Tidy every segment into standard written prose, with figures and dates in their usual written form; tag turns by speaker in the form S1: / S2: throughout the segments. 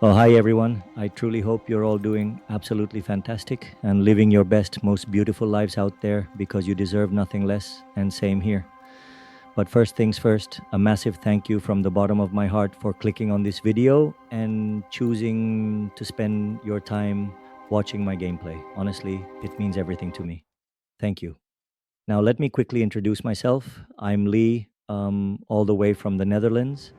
S1: Well, hi everyone. I truly hope you're all doing absolutely fantastic and living your best, most beautiful lives out there because you deserve nothing less, and same here. But first things first, a massive thank you from the bottom of my heart for clicking on this video and choosing to spend your time watching my gameplay. Honestly, it means everything to me. Thank you. Now, let me quickly introduce myself. I'm Lee, all the way from the Netherlands.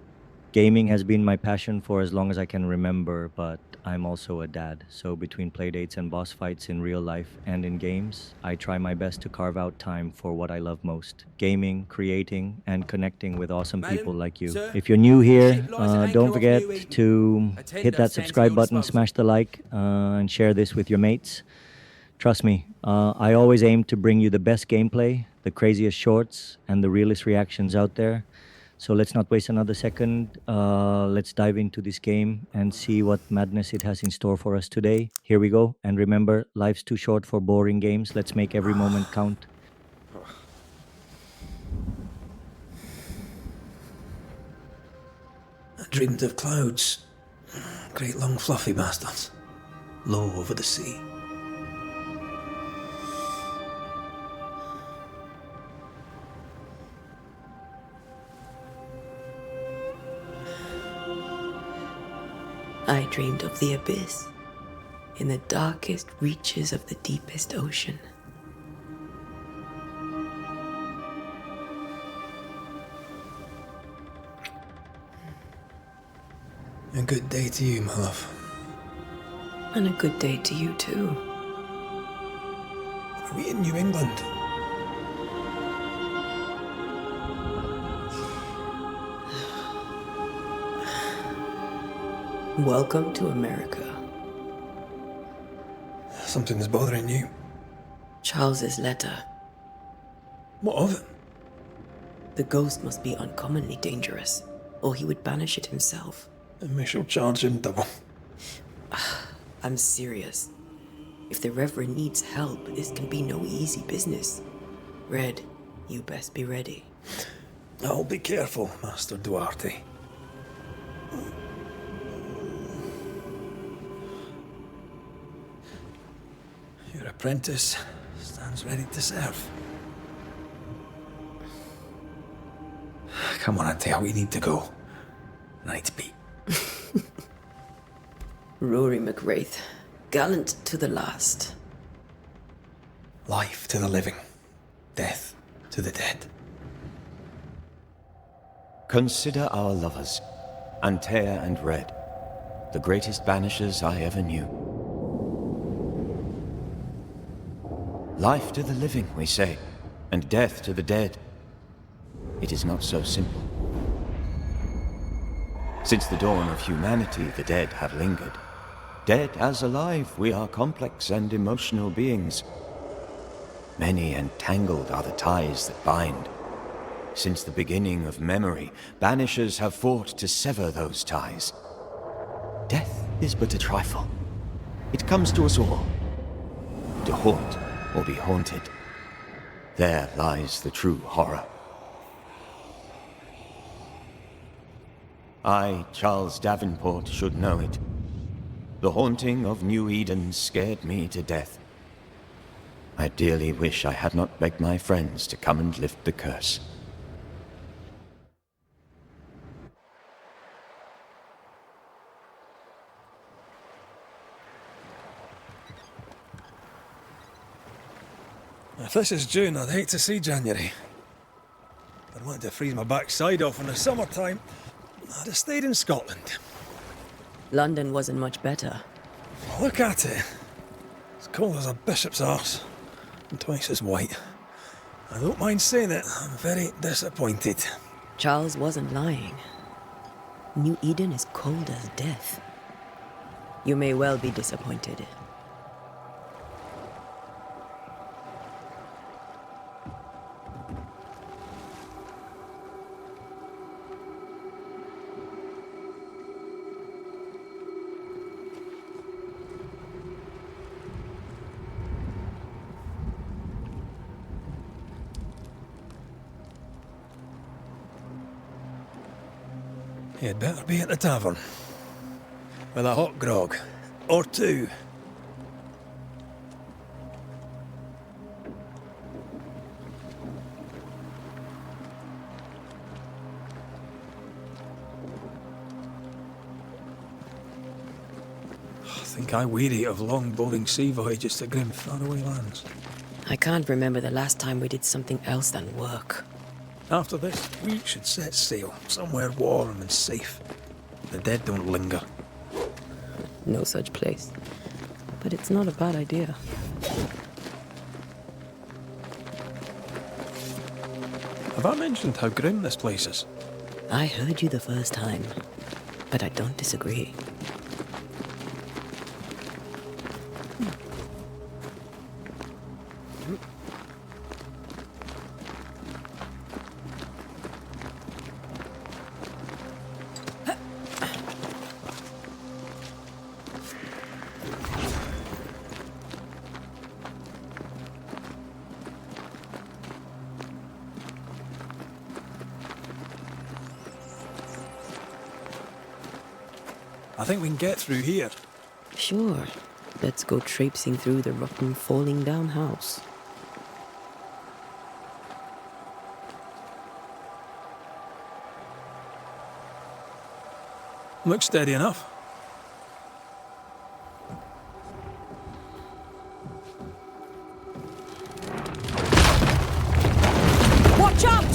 S1: Gaming has been my passion for as long as I can remember, but I'm also a dad. So between playdates and boss fights in real life and in games, I try my best to carve out time for what I love most: gaming, creating, and connecting with awesome people
S2: Madam,
S1: like you.
S2: sir,
S1: If you're new
S2: the
S1: here,
S2: ship lies at
S1: don't
S2: anchor off
S1: forget
S2: New Eden.
S1: to
S2: A
S1: hit
S2: tender
S1: that
S2: stands at
S1: subscribe
S2: your
S1: button,
S2: disposal.
S1: smash the like, and share this with your mates. Trust me, I always aim to bring you the best gameplay, the craziest shorts, and the realest reactions out there. So let's not waste another second. Let's dive into this game and see what madness it has in store for us today. Here we go. And remember, life's too short for boring games. Let's make every moment count.
S3: I dreamed of clouds, great long fluffy bastards, low over the sea.
S4: I dreamed of the abyss, in the darkest reaches of the deepest ocean.
S3: A good day to you, my love.
S4: And a good day to you too.
S3: Are we in New England?
S4: Welcome to America.
S3: Something's bothering you.
S4: Charles's letter.
S3: What of it?
S4: The ghost must be uncommonly dangerous, or he would banish it himself.
S3: And we shall charge him double.
S4: I'm serious. If the Reverend needs help, this can be no easy business. Red, you best be ready.
S3: I'll be careful, Master Duarte. Your apprentice stands ready to serve. Come on, Auntie, we need to go. Night beat.
S4: Rory McWraith, gallant to the last.
S3: Life to the living, death to the dead.
S5: Consider our lovers, Antea and Red, the greatest banishers I ever knew. Life to the living, we say, and death to the dead. It is not so simple. Since the dawn of humanity, the dead have lingered. Dead as alive, we are complex and emotional beings. Many and tangled are the ties that bind. Since the beginning of memory, banishers have fought to sever those ties. Death is but a trifle. It comes to us all. To haunt or be haunted. There lies the true horror. I, Charles Davenport, should know it. The haunting of New Eden scared me to death. I dearly wish I had not begged my friends to come and lift the curse.
S3: If this is June, I'd hate to see January. I'd want to freeze my backside off in the summertime. I'd have stayed in Scotland.
S4: London wasn't much better.
S3: Look at it. It's cold as a bishop's arse, and twice as white. I don't mind saying it, I'm very disappointed.
S4: Charles wasn't lying. New Eden is cold as death. You may well be disappointed.
S3: You'd better be at the tavern. with a hot grog. Or two. I think I weary of long, boring sea voyages to grim, faraway lands.
S4: I can't remember the last time we did something else than work.
S3: After this, we should set sail somewhere warm and safe. The dead don't linger.
S4: No such place. But it's not a bad idea.
S3: Have I mentioned how grim this place is?
S4: I heard you the first time, but I don't disagree.
S3: I think we can get through here.
S4: Sure. Let's go traipsing through the rotten, falling down house.
S3: Looks steady enough.
S4: Watch out!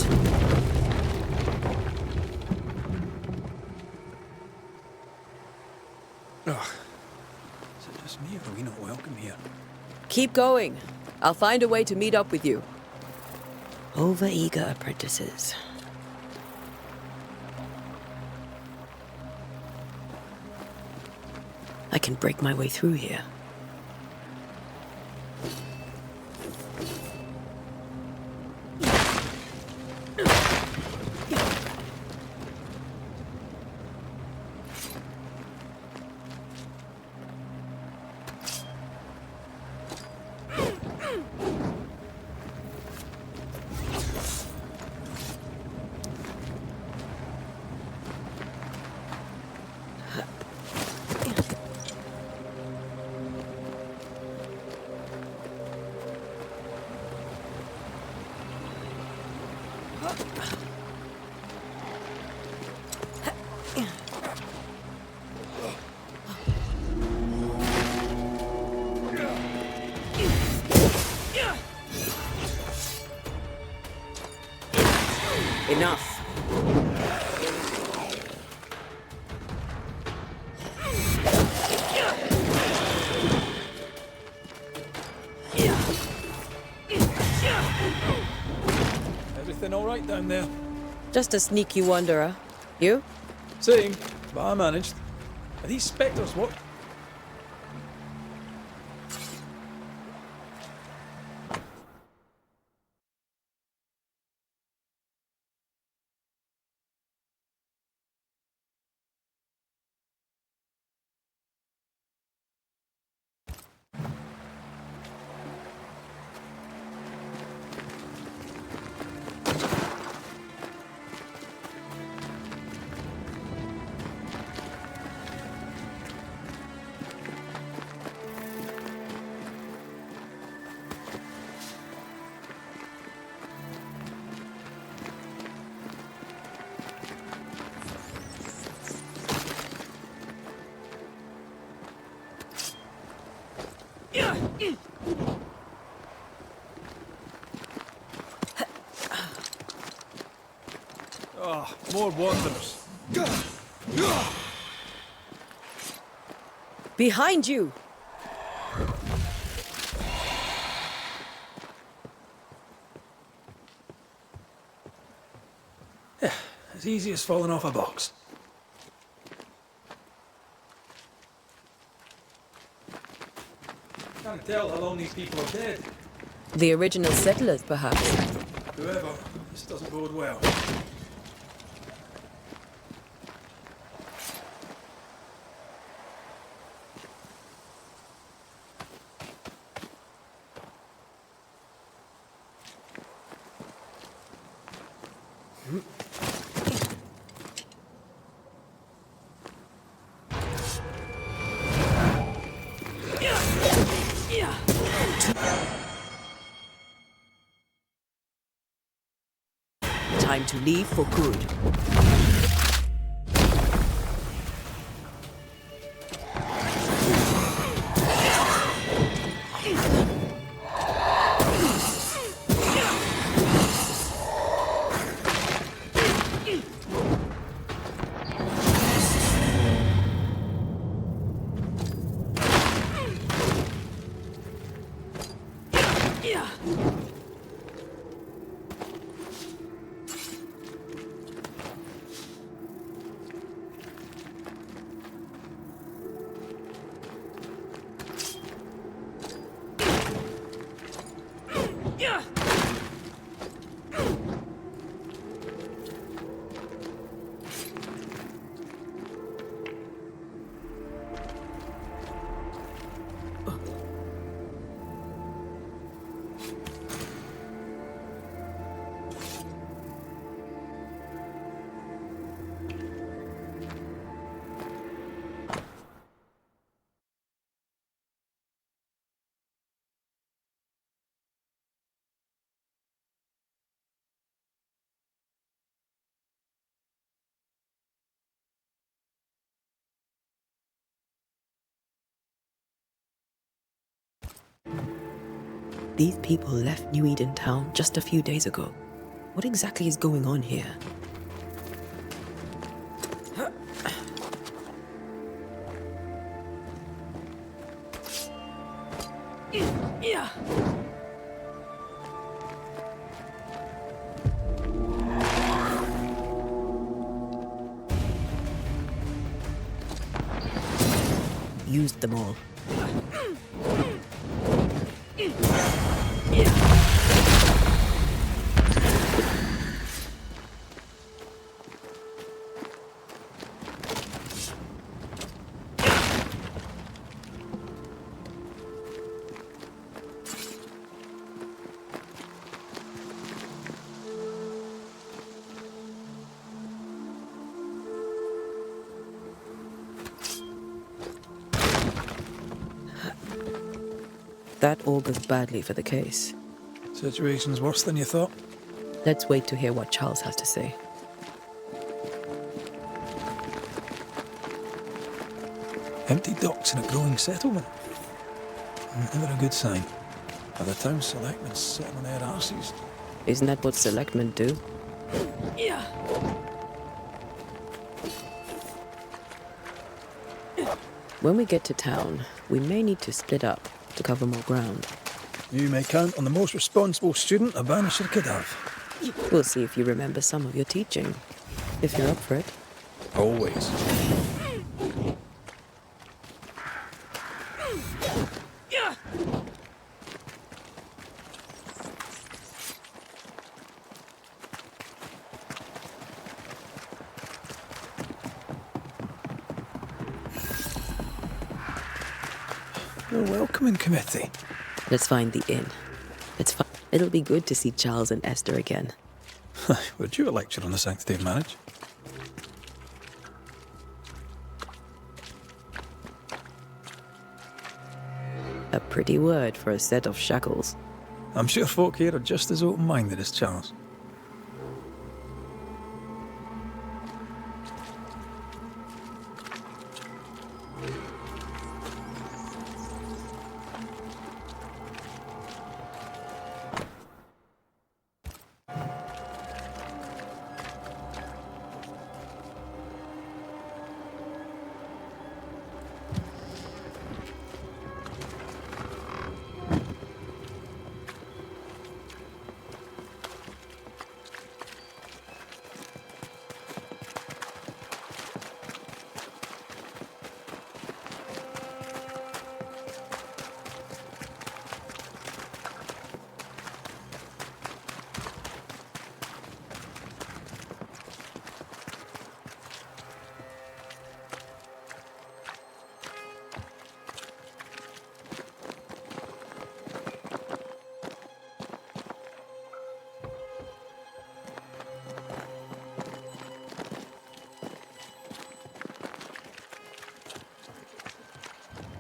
S3: Ugh. Is it just me or are we not welcome here?
S4: Keep going. I'll find a way to meet up with you. Over-eager apprentices. I can break my way through here. Enough.
S3: Everything all right down there?
S4: Just a sneaky wanderer. You?
S3: Same, but I managed. Are these spectres what? Oh, more wanderers.
S4: Behind you!
S3: Yeah, as easy as falling off a box. Can't tell how long these people are dead.
S4: The original settlers, perhaps.
S3: Whoever, this doesn't bode well.
S4: time to leave for good. These people left New Eden Town just a few days ago. What exactly is going on here? Used them all. That augurs badly for the case.
S3: Situation's worse than you thought.
S4: Let's wait to hear what Charles has to say.
S3: Empty docks in a growing settlement. Never a good sign. Are the town selectmen sitting on their arses?
S4: Isn't that what selectmen do? When we get to town, we may need to split up to cover more ground.
S3: You may count on the most responsible student a Banisher could have.
S4: We'll see if you remember some of your teaching. If you're up for it.
S3: Always. A welcoming committee.
S4: Let's find the inn. It'll be good to see Charles and Esther again.
S3: We're due a lecture on the sanctity of marriage.
S4: A pretty word for a set of shackles.
S3: I'm sure folk here are just as open-minded as Charles.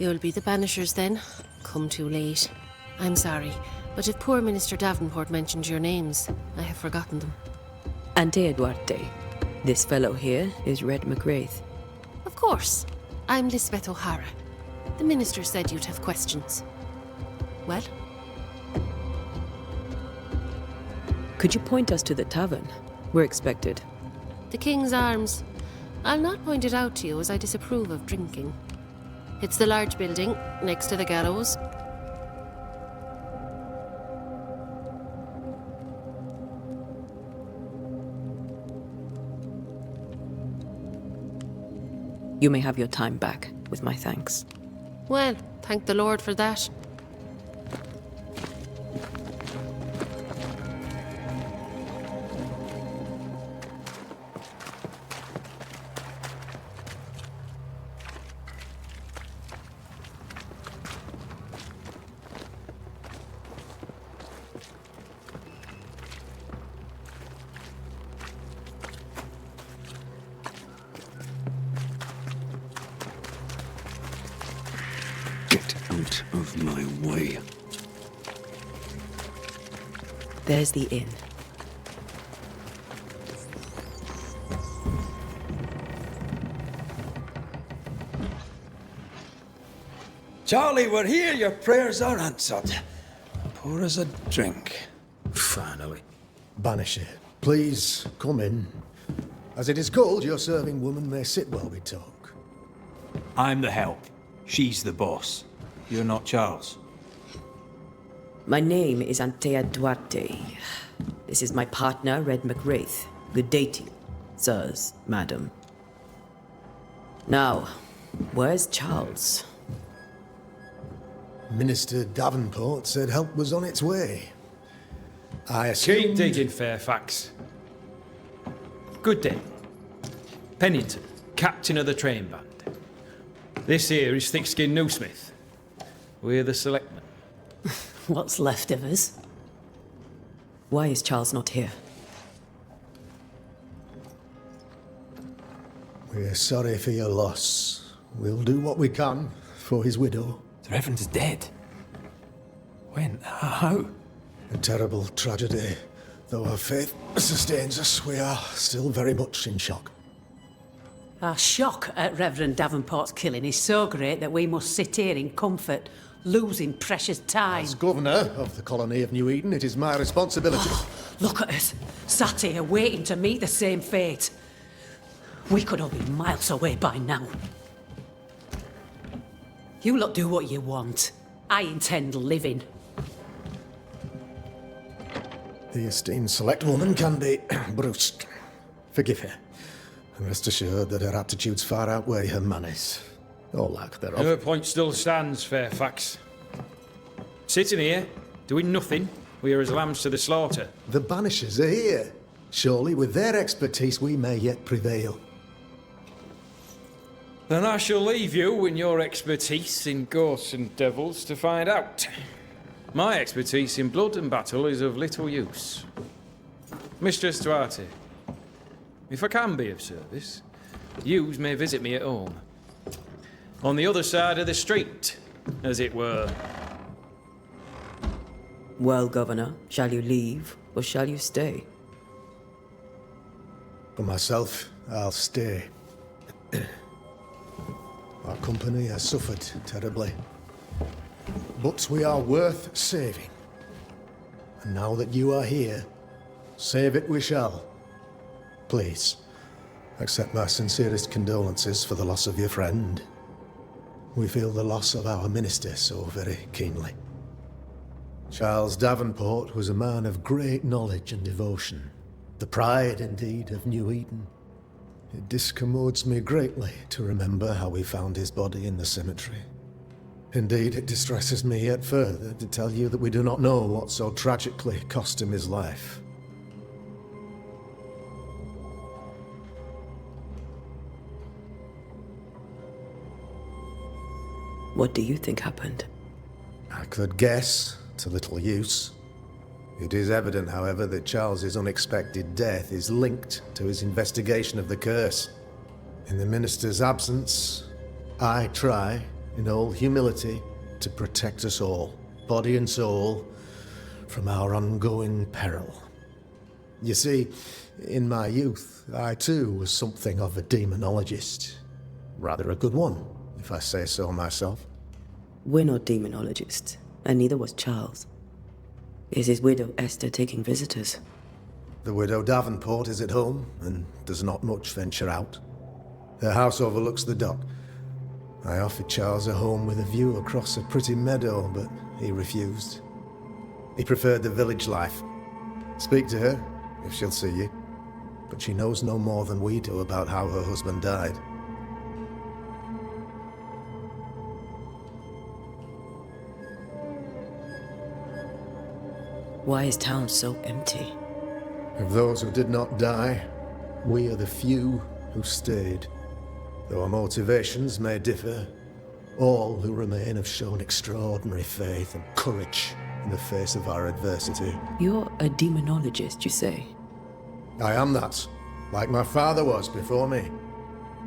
S2: You'll be the Banishers then? Come too late. I'm sorry, but if poor Minister Davenport mentioned your names, I have forgotten them.
S4: Ante Duarte. This fellow here is Red McWraith.
S2: Of course. I'm Lisbeth O'Hara. The minister said you'd have questions. Well?
S4: Could you point us to the tavern? We're expected.
S2: The King's Arms. I'll not point it out to you as I disapprove of drinking. It's the large building next to the gallows.
S4: You may have your time back, with my thanks.
S2: Well, thank the Lord for that.
S6: Out of my way.
S4: There's the inn.
S3: Charlie, we're here. Your prayers are answered. Pour us a drink.
S6: Finally.
S7: Banisher, please come in. As it is called, your serving woman may sit while we talk.
S8: I'm the help. She's the boss. You're not Charles.
S4: My name is Antea Duarte. This is my partner, Red McWraith. Good day to you, sirs, madam. Now, where's Charles?
S7: Minister Davenport said help was on its way. I assume...
S8: Keep digging, Fairfax. Good day. Pennington, captain of the train band. This here is Thick-Skinned Newsmith. We're the selectmen.
S9: What's left of us?
S4: Why is Charles not here?
S7: We're sorry for your loss. We'll do what we can for his widow.
S6: The Reverend's dead. When? How?
S7: A terrible tragedy. Though our faith sustains us, we are still very much in shock.
S9: Our shock at Reverend Davenport's killing is so great that we must sit here in comfort, losing precious time.
S7: As governor of the colony of New Eden, it is my responsibility.
S9: Look at us, sat here waiting to meet the same fate. We could all be miles away by now. You lot do what you want. I intend living.
S7: The esteemed select woman can be brusque. Forgive her. And rest assured that her aptitudes far outweigh her manners. Or lack thereof.
S8: Her point still stands, Fairfax. Sitting here, doing nothing, we are as lambs to the slaughter.
S7: The Banishers are here. Surely with their expertise we may yet prevail.
S8: Then I shall leave you and your expertise in ghosts and devils to find out. My expertise in blood and battle is of little use. Mistress Duarte, if I can be of service, yous may visit me at home. On the other side of the street, as it were.
S4: Well, Governor, shall you leave or shall you stay?
S7: For myself, I'll stay. Our company has suffered terribly. But we are worth saving. And now that you are here, save it we shall. Please, accept my sincerest condolences for the loss of your friend. We feel the loss of our minister so very keenly. Charles Davenport was a man of great knowledge and devotion. The pride, indeed, of New Eden. It discommodes me greatly to remember how we found his body in the cemetery. Indeed, it distresses me yet further to tell you that we do not know what so tragically cost him his life.
S4: What do you think happened?
S7: I could guess, to little use. It is evident, however, that Charles's unexpected death is linked to his investigation of the curse. In the minister's absence, I try, in all humility, to protect us all, body and soul, from our ongoing peril. You see, in my youth, I too was something of a demonologist. Rather a good one, if I say so myself.
S4: We're not demonologists, and neither was Charles. Is his widow Esther taking visitors?
S7: The widow Davenport is at home, and does not much venture out. Her house overlooks the dock. I offered Charles a home with a view across a pretty meadow, but he refused. He preferred the village life. Speak to her, if she'll see you. But she knows no more than we do about how her husband died.
S4: Why is town so empty?
S7: Of those who did not die, we are the few who stayed. Though our motivations may differ, all who remain have shown extraordinary faith and courage in the face of our adversity.
S4: You're a demonologist, you say?
S7: I am that, like my father was before me.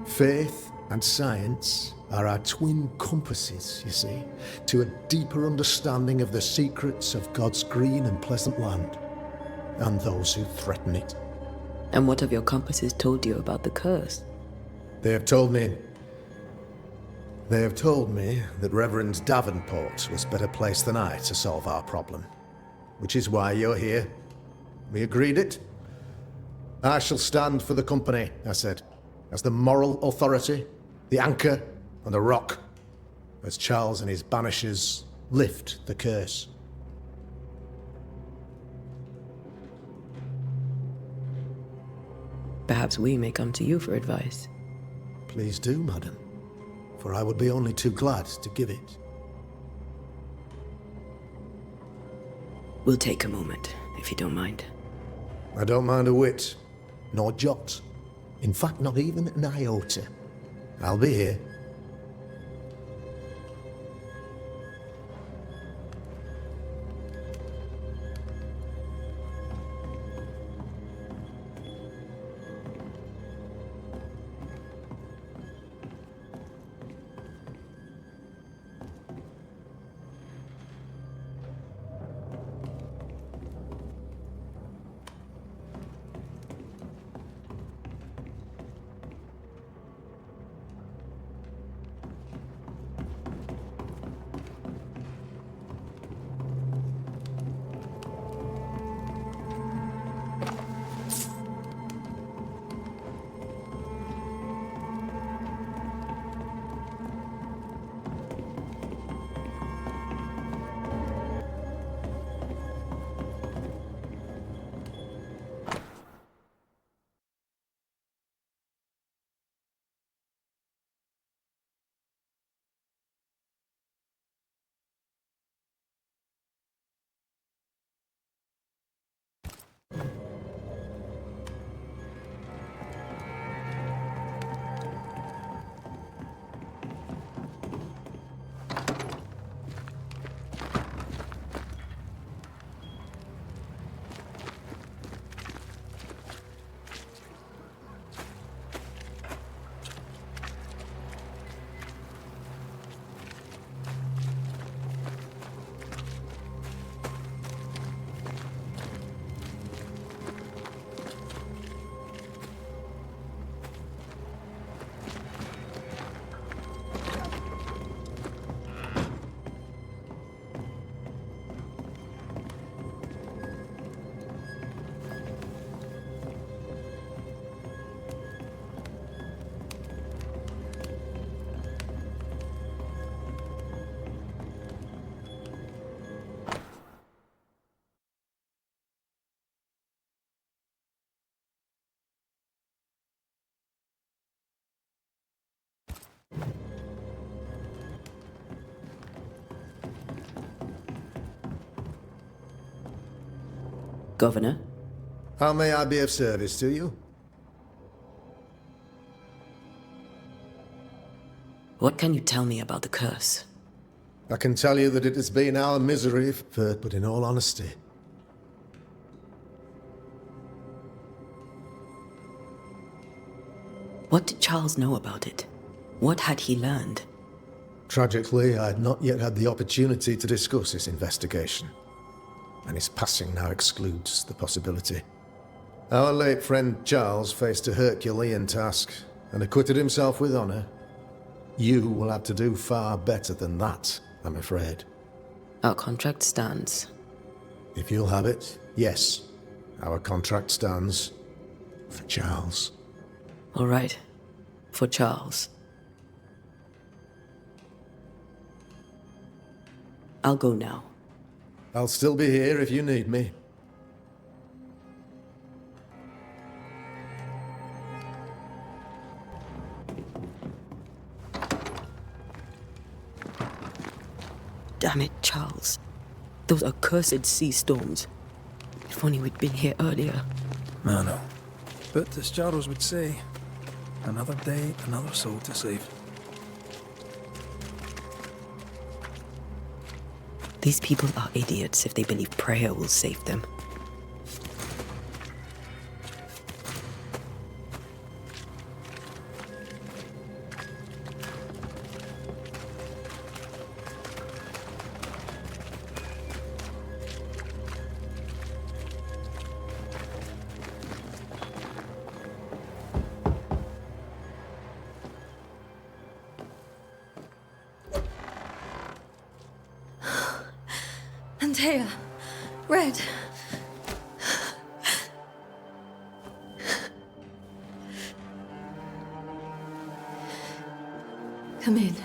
S7: Faith and science are our twin compasses, you see, to a deeper understanding of the secrets of God's green and pleasant land, and those who threaten it.
S4: And what have your compasses told you about the curse?
S7: They have told me that Reverend Davenport was better placed than I to solve our problem. Which is why you're here. We agreed it. I shall stand for the company, I said, as the moral authority, the anchor, and the rock, as Charles and his Banishers lift the curse.
S4: Perhaps we may come to you for advice.
S7: Please do, madam, for I would be only too glad to give it.
S4: We'll take a moment, if you don't mind.
S7: I don't mind a whit, nor jot. In fact, not even an iota. I'll be here.
S4: Governor?
S7: How may I be of service to you?
S4: What can you tell me about the curse?
S7: I can tell you that it has been our misery, but in all honesty,
S4: What did Charles know about it? What had he learned?
S7: tragically, I had not yet had the opportunity to discuss this investigation, and his passing now excludes the possibility. Our late friend Charles faced a Herculean task and acquitted himself with honour. You will have to do far better than that, I'm afraid.
S4: Our contract stands.
S7: If you'll have it, yes. Our contract stands for Charles.
S4: All right. For Charles. I'll go now.
S7: I'll still be here if you need me.
S4: Damn it, Charles. Those accursed sea storms. If only we'd been here earlier.
S3: I know. But as Charles would say, another day, another soul to save.
S4: These people are idiots if they believe prayer will save them.
S10: Antea, Red. Come in.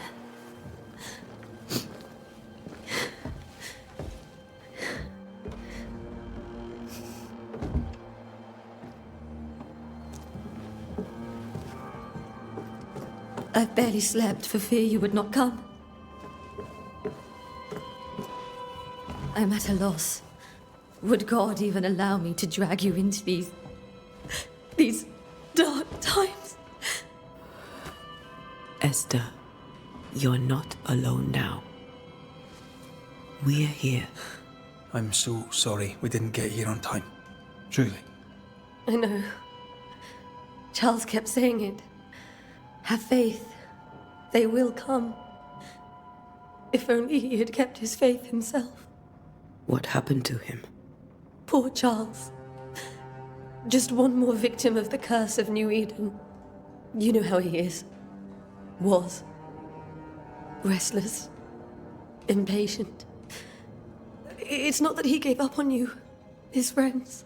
S10: I've barely slept for fear you would not come. I'm at a loss. Would God even allow me to drag you into these dark times?
S4: Esther, you're not alone now. We're here.
S3: I'm so sorry we didn't get here on time. Truly.
S10: I know. Charles kept saying it. Have faith. They will come. If only he had kept his faith himself.
S4: What happened to him?
S10: Poor Charles. Just one more victim of the curse of New Eden. You know how he is. Was. Restless. Impatient. It's not that he gave up on you, his friends,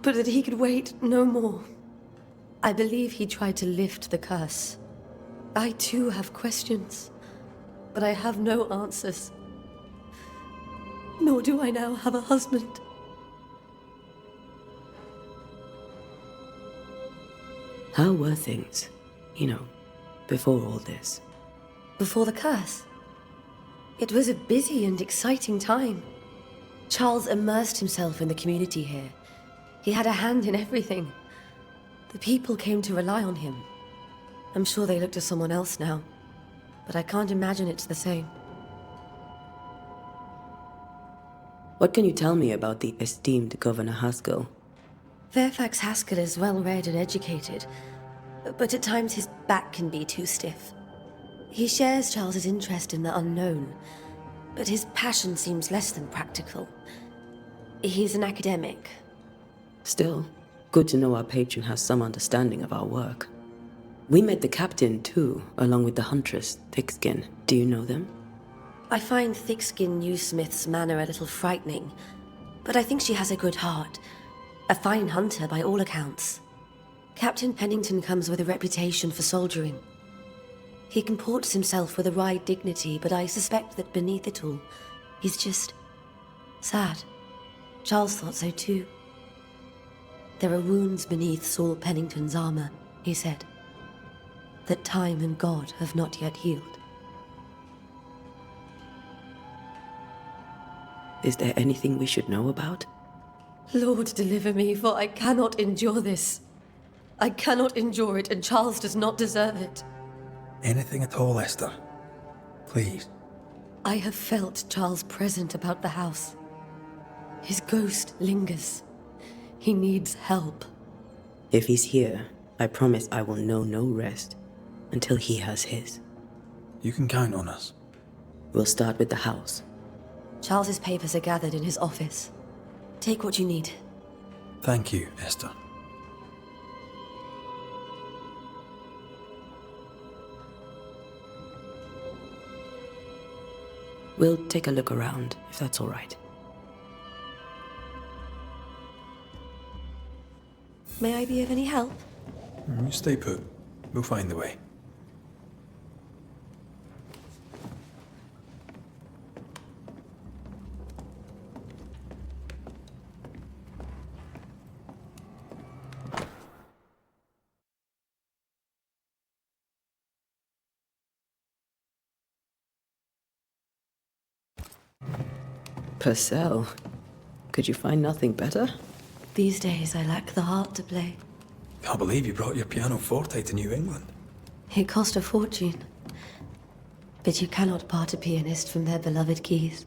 S10: but that he could wait no more. I believe he tried to lift the curse. I too have questions, but I have no answers. Nor do I now have a husband.
S4: How were things, before all this?
S10: Before the curse? It was a busy and exciting time. Charles immersed himself in the community here. He had a hand in everything. The people came to rely on him. I'm sure they look to someone else now, but I can't imagine it's the same.
S4: What can you tell me about the esteemed Governor Haskell?
S10: Fairfax Haskell is well-read and educated, but at times his back can be too stiff. He shares Charles's interest in the unknown, but his passion seems less than practical. He's an academic.
S4: Still, good to know our patron has some understanding of our work. We met the captain, too, along with the huntress, Thickskin. Do you know them?
S10: I find Thickskin Newsmith's manner a little frightening, but I think she has a good heart. A fine hunter by all accounts. Captain Pennington comes with a reputation for soldiering. He comports himself with a wry dignity, but I suspect that beneath it all, he's just sad. Charles thought so too. There are wounds beneath Saul Pennington's armor, he said, that time and God have not yet healed.
S4: Is there anything we should know about?
S10: Lord, deliver me, for I cannot endure this. I cannot endure it, and Charles does not deserve it.
S3: Anything at all, Esther. Please.
S10: I have felt Charles present about the house. His ghost lingers. He needs help.
S4: If he's here, I promise I will know no rest until he has his.
S3: You can count on us.
S4: We'll start with the house.
S10: Charles's papers are gathered in his office. Take what you need.
S3: Thank you, Esther.
S4: We'll take a look around, if that's all right.
S10: May I be of any help?
S3: You stay put. We'll find the way.
S4: Purcell? Could you find nothing better?
S10: These days, I lack the heart to play.
S3: Can't believe you brought your pianoforte to New England.
S10: It cost a fortune. But you cannot part a pianist from their beloved keys.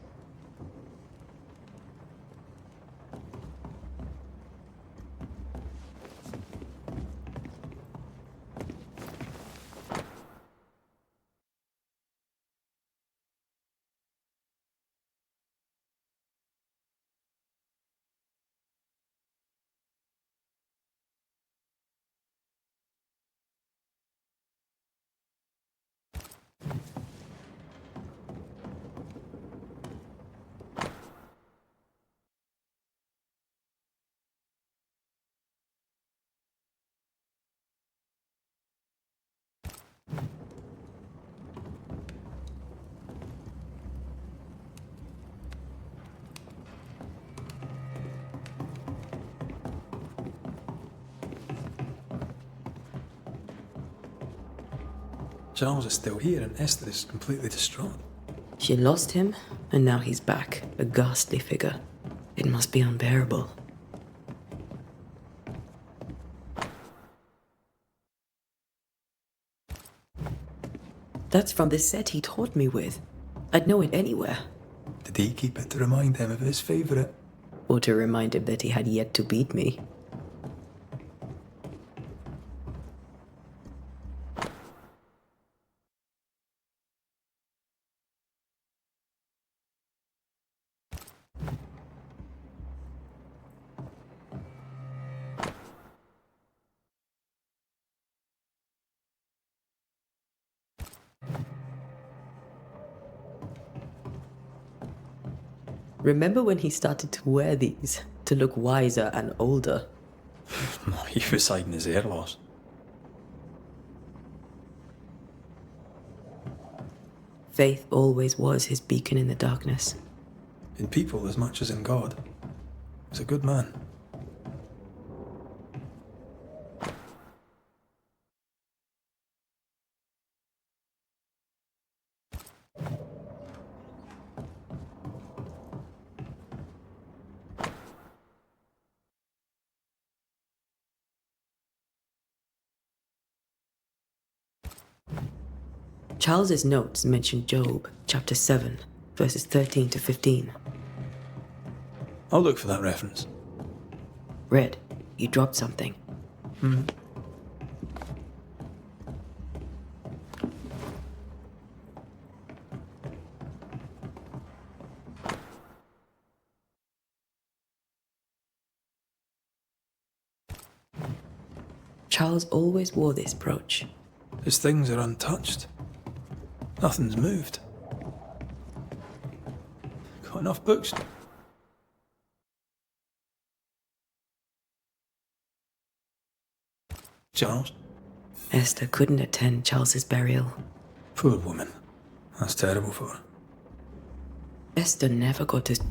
S3: Charles is still here and Esther is completely distraught.
S4: She lost him, and now he's back, a ghastly figure. It must be unbearable. That's from the set he taught me with. I'd know it anywhere.
S3: Did he keep it to remind him of his favourite?
S4: Or to remind him that he had yet to beat me. Remember when he started to wear these to look wiser and older?
S3: He was hiding his hair loss.
S4: Faith always was his beacon in the darkness.
S3: In people as much as in God. He's a good man.
S4: Charles's notes mention Job, chapter 7, verses 13 to 15.
S3: I'll look for that reference.
S4: Red, you dropped something. Charles always wore this brooch.
S3: His things are untouched. Nothing's moved. Got enough books? Charles?
S4: Esther couldn't attend Charles's burial.
S3: Poor woman. That's terrible for her.
S4: Esther never got to...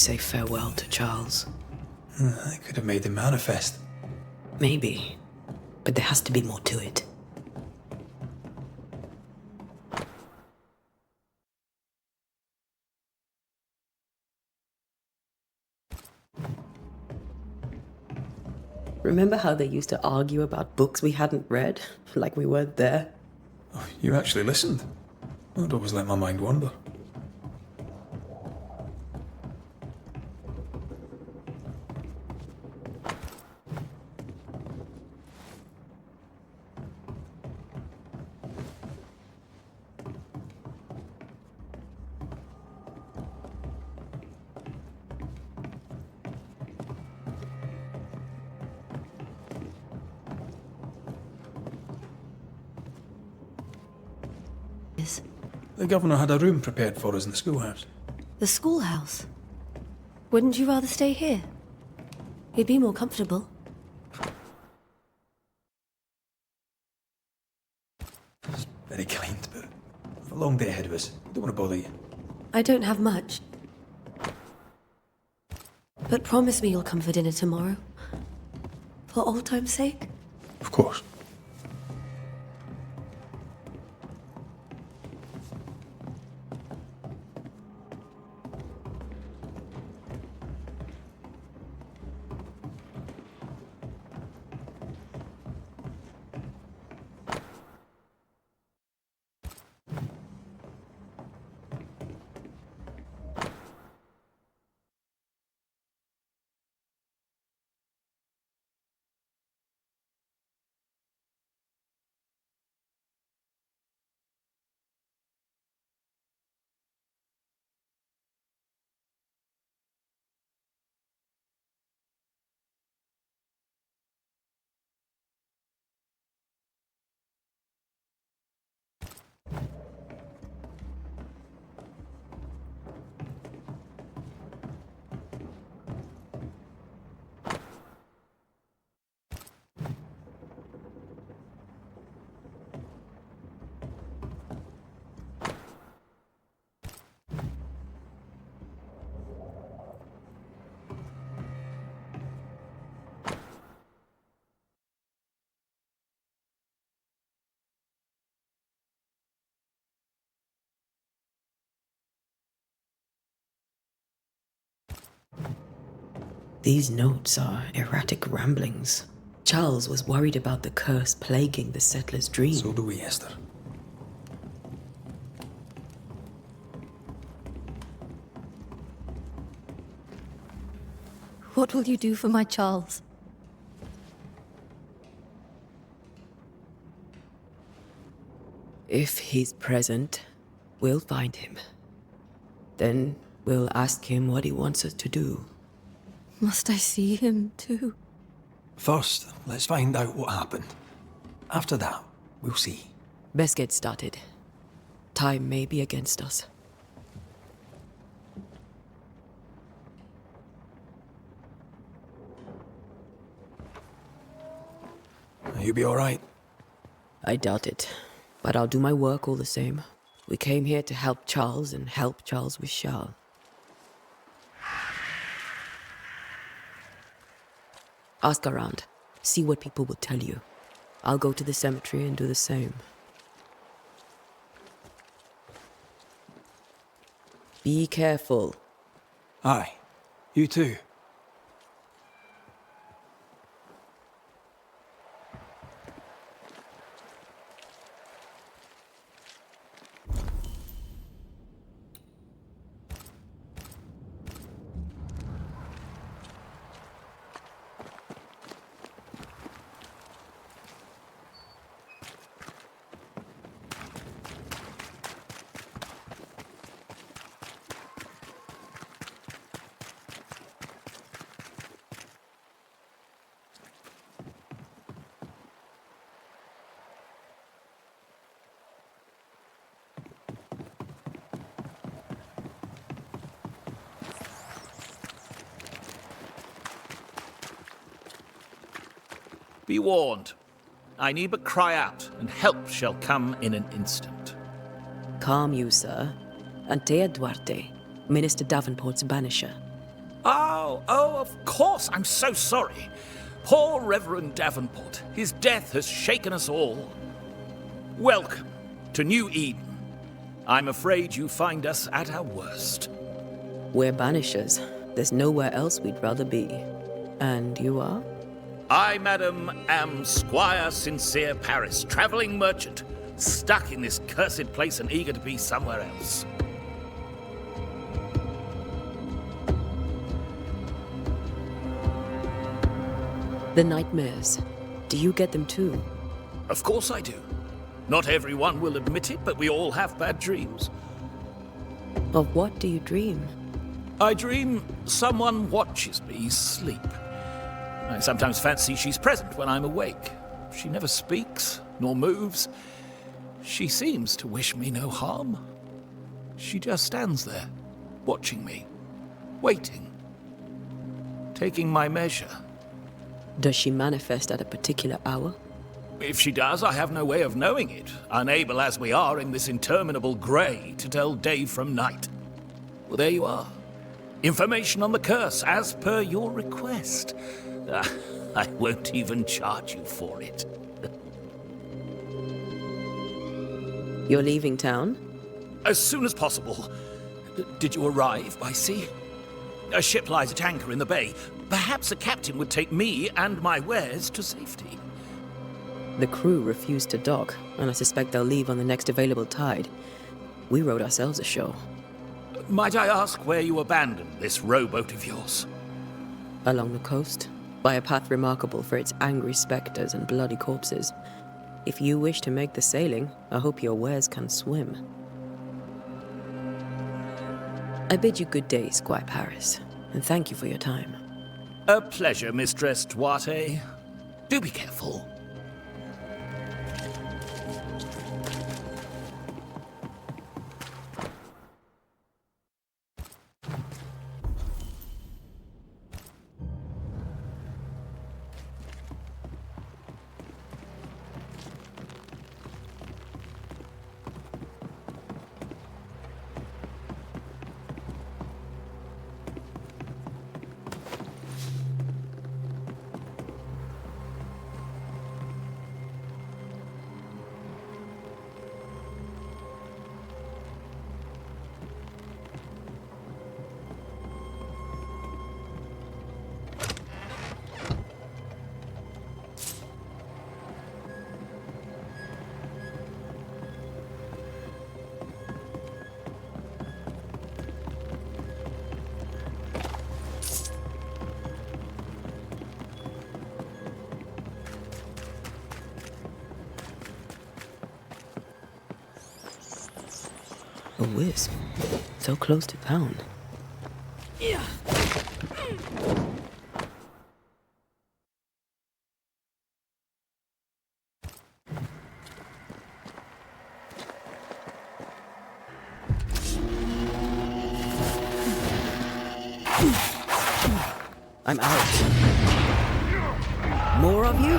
S4: say farewell to Charles.
S3: I could have made him manifest.
S4: Maybe, but there has to be more to it. Remember how they used to argue about books we hadn't read? Like we weren't there?
S3: Oh, you actually listened. I'd always let my mind wander. The governor had a room prepared for us in the schoolhouse.
S10: The schoolhouse? Wouldn't you rather stay here? You'd be more comfortable.
S3: It's very kind, but we've a long day ahead of us. I don't want to bother you.
S10: I don't have much. But promise me you'll come for dinner tomorrow. For old time's sake.
S3: Of course.
S4: These notes are erratic ramblings. Charles was worried about the curse plaguing the settler's dream.
S3: So do we, Esther.
S11: What will you do for my Charles?
S4: If he's present, we'll find him. Then we'll ask him what he wants us to do.
S11: Must I see him too?
S3: First, let's find out what happened. After that, we'll see.
S4: Best get started. Time may be against us.
S3: You'll be all right.
S4: I doubt it, but I'll do my work all the same. We came here to help Charles and help Charles we shall. Ask around. See what people will tell you. I'll go to the cemetery and do the same. Be careful.
S3: Aye. You too.
S12: Be warned. I need but cry out, and help shall come in an instant.
S4: Calm you, sir. Antea Duarte, Minister Davenport's banisher.
S12: Oh, of course. I'm so sorry. Poor Reverend Davenport. His death has shaken us all. Welcome to New Eden. I'm afraid you find us at our worst.
S4: We're banishers. There's nowhere else we'd rather be. And you are?
S12: I, madam, am Squire Sincere Paris, travelling merchant, stuck in this cursed place and eager to be somewhere else.
S4: The nightmares. Do you get them too?
S12: Of course I do. Not everyone will admit it, but we all have bad dreams.
S4: Of what do you dream?
S12: I dream someone watches me sleep. I sometimes fancy she's present when I'm awake. She never speaks, nor moves. She seems to wish me no harm. She just stands there, watching me, waiting, taking my measure.
S4: Does she manifest at a particular hour?
S12: If she does, I have no way of knowing it, unable as we are in this interminable grey to tell day from night. Well, there you are. Information on the curse, as per your request. I won't even charge you for it.
S4: You're leaving town?
S12: As soon as possible. Did you arrive by sea? A ship lies at anchor in the bay. Perhaps a captain would take me and my wares to safety.
S4: The crew refused to dock, and I suspect they'll leave on the next available tide. We rode ourselves ashore.
S12: Might I ask where you abandoned this rowboat of yours?
S4: Along the coast, by a path remarkable for its angry spectres and bloody corpses. If you wish to make the sailing, I hope your wares can swim. I bid you good day, Squire Paris, and thank you for your time.
S12: A pleasure, Mistress Duarte. Do be careful.
S4: A wisp. So close to town. Yeah. I'm out. More of you?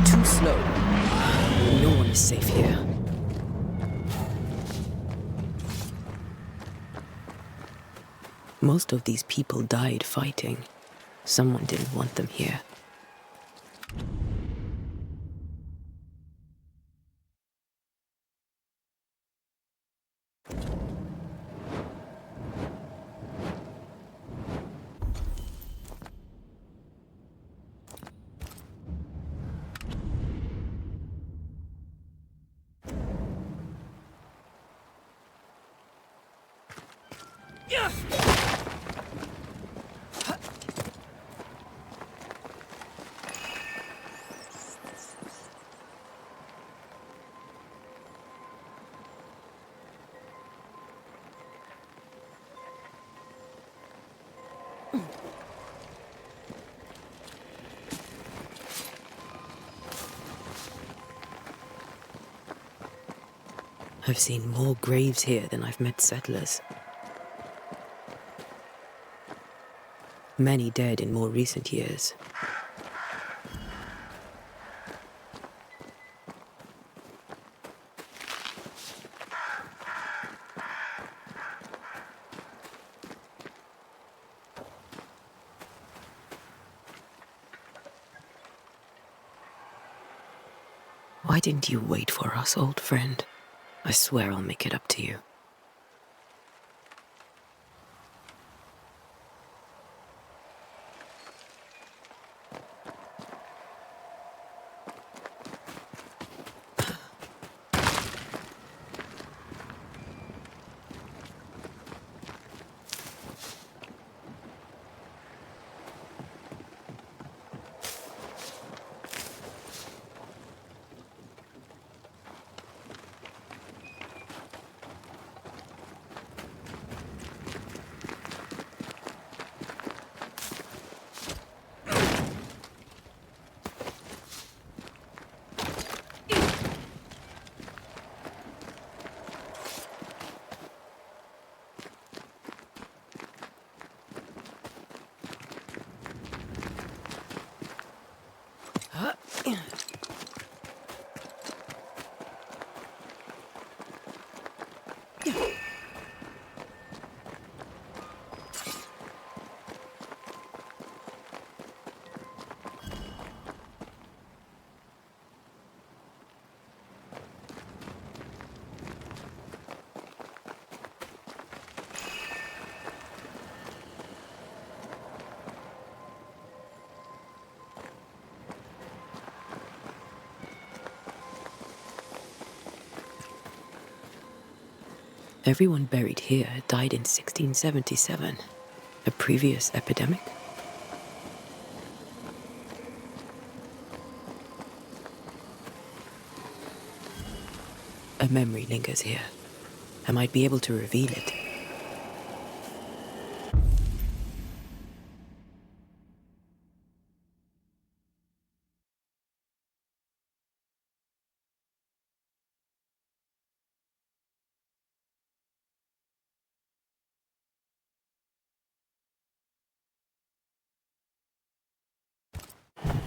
S4: Too slow. No one is safe here. Most of these people died fighting. Someone didn't want them here. I've seen more graves here than I've met settlers. Many dead in more recent years. Why didn't you wait for us, old friend? I swear I'll make it up to you. Everyone buried here died in 1677. A previous epidemic? A memory lingers here. I might be able to reveal it.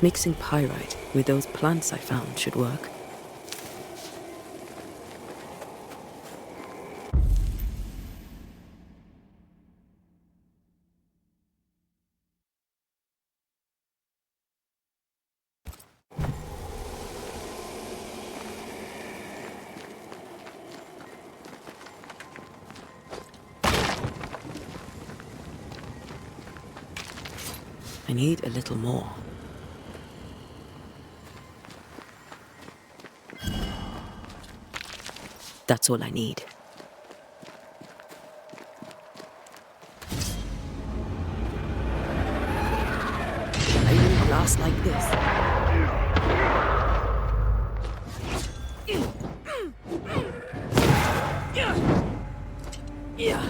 S4: Mixing pyrite with those plants I found should work. I need a little more. That's all I need. I need glass like this. Yeah.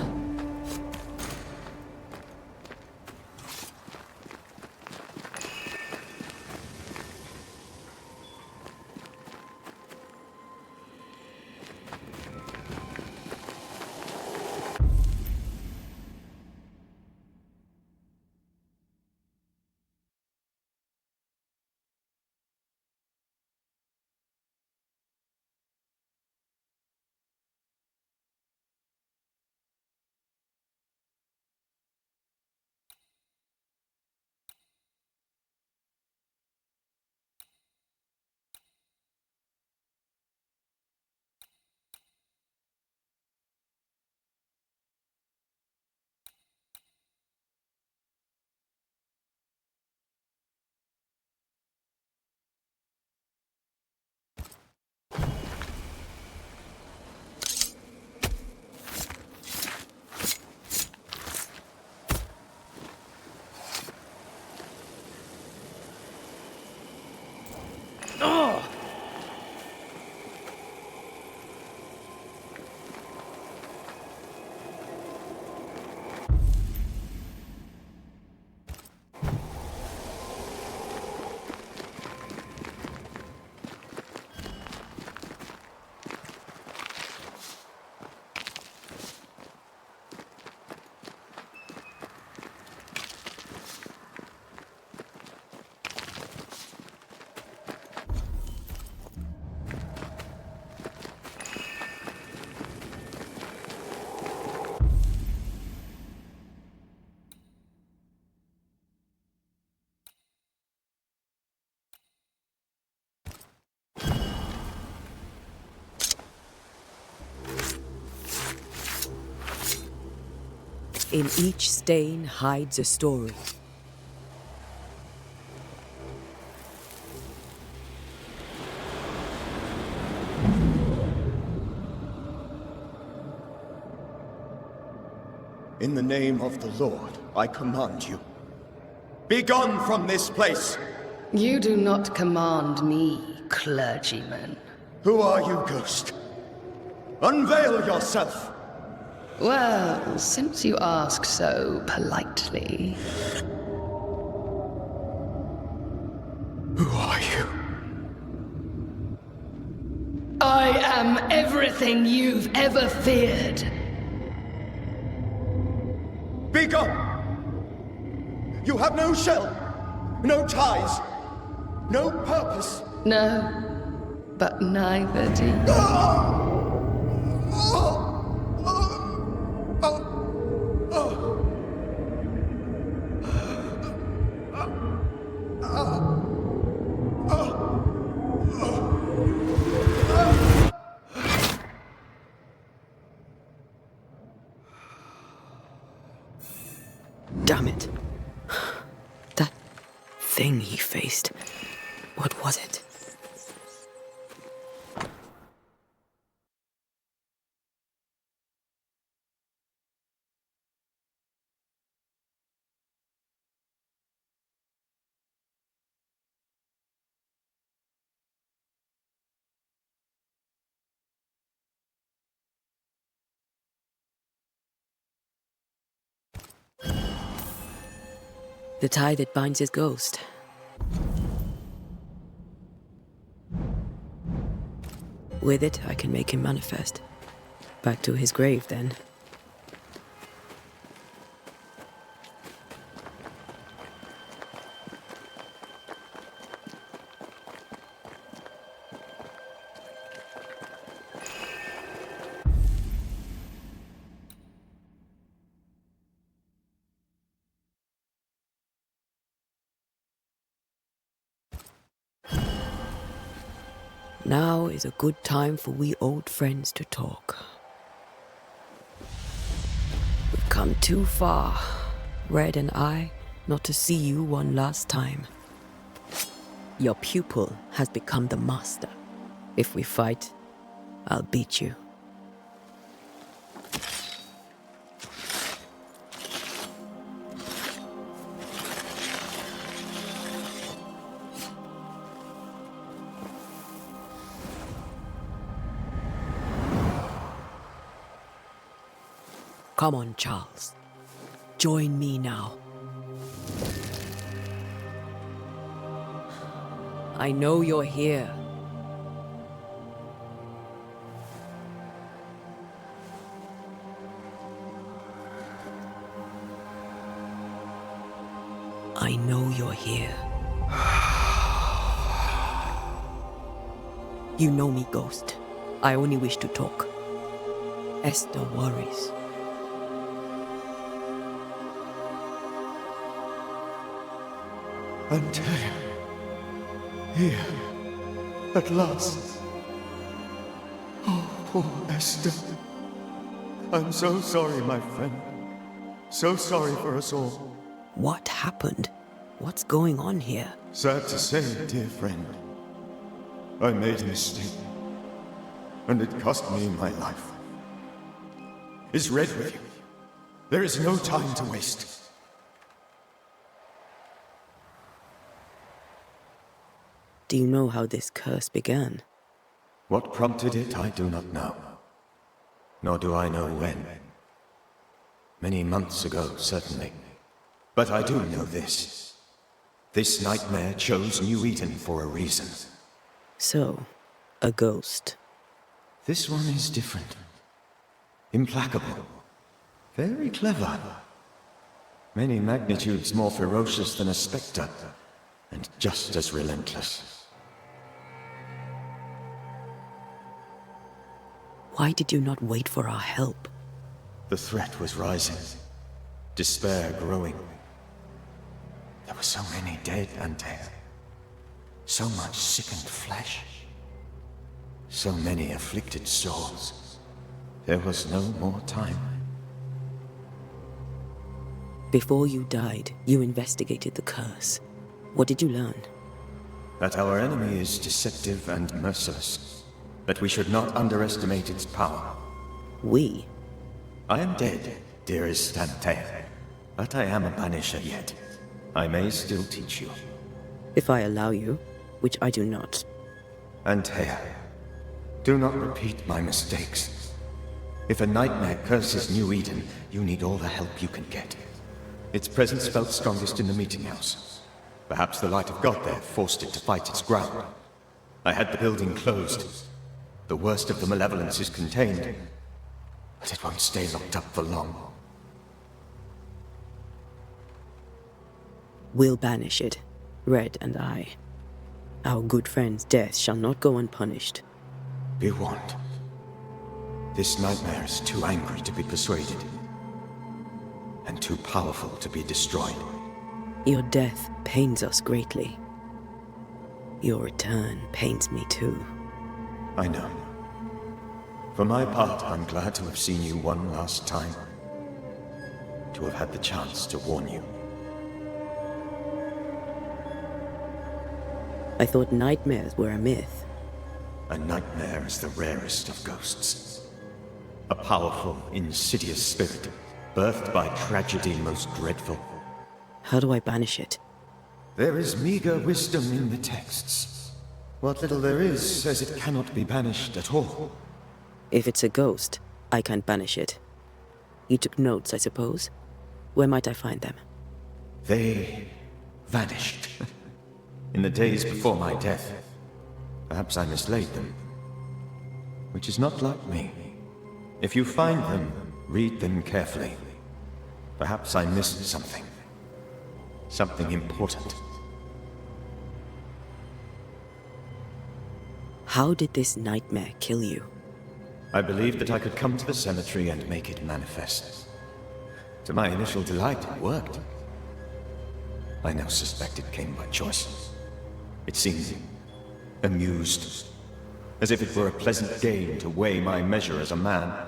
S4: In each stain hides a story.
S5: In the name of the Lord, I command you. Be gone from this place!
S13: You do not command me, clergyman.
S5: Who are you, ghost? Unveil yourself!
S13: Well, since you ask so politely...
S5: Who are you?
S13: I am everything you've ever feared.
S5: Be gone! You have no shell, no ties, no purpose.
S13: No, but neither do you.
S4: Damn it. That thing he faced. What was it? The tie that binds his ghost. With it, I can make him manifest. Back to his grave, then. Now is a good time for we old friends to talk. We've come too far, Red and I, not to see you one last time. Your pupil has become the master. If we fight, I'll beat you. Come on, Charles. Join me now. I know you're here. I know you're here. You know me, Ghost. I only wish to talk. Esther worries.
S5: Until here, at last. Oh, poor Esther. I'm so sorry, my friend. So sorry for us all.
S4: What happened? What's going on here?
S5: Sad to say, dear friend. I made a mistake. And it cost me my life. Is Red with you? There is no time to waste.
S4: Do you know how this curse began?
S5: What prompted it, I do not know. Nor do I know when. Many months ago, certainly. But I do know this. This nightmare chose New Eden for a reason.
S4: So, a ghost.
S5: This one is different. Implacable. Very clever. Many magnitudes more ferocious than a spectre, and just as relentless.
S4: Why did you not wait for our help?
S5: The threat was rising. Despair growing. There were so many dead and dead. So much sickened flesh. So many afflicted souls. There was no more time.
S4: Before you died, you investigated the curse. What did you learn?
S5: That our enemy is deceptive and merciless. That we should not underestimate its power.
S4: We?
S5: I am dead, dearest Antea. But I am a Banisher yet. I may still teach you.
S4: If I allow you, which I do not.
S5: Antea, do not repeat my mistakes. If a nightmare curses New Eden, you need all the help you can get. Its presence felt strongest in the meeting house. Perhaps the light of God there forced it to fight its ground. I had the building closed. The worst of the malevolence is contained, but it won't stay locked up for long.
S4: We'll banish it, Red and I. Our good friend's death shall not go unpunished.
S5: Be warned. This nightmare is too angry to be persuaded, and too powerful to be destroyed.
S4: Your death pains us greatly. Your return pains me too.
S5: I know. For my part, I'm glad to have seen you one last time. To have had the chance to warn you.
S4: I thought nightmares were a myth.
S5: A nightmare is the rarest of ghosts. A powerful, insidious spirit, birthed by tragedy most dreadful.
S4: How do I banish it?
S5: There is meager wisdom in the texts. What little there is says it cannot be banished at all.
S4: If it's a ghost, I can't banish it. You took notes, I suppose? Where might I find them?
S5: They vanished. In the days before my death. Perhaps I mislaid them. Which is not like me. If you find them, read them carefully. Perhaps I missed something. Something important.
S4: How did this nightmare kill you?
S5: I believed that I could come to the cemetery and make it manifest. To my initial delight, it worked. I now suspect it came by choice. It seemed amused, as if it were a pleasant game to weigh my measure as a man.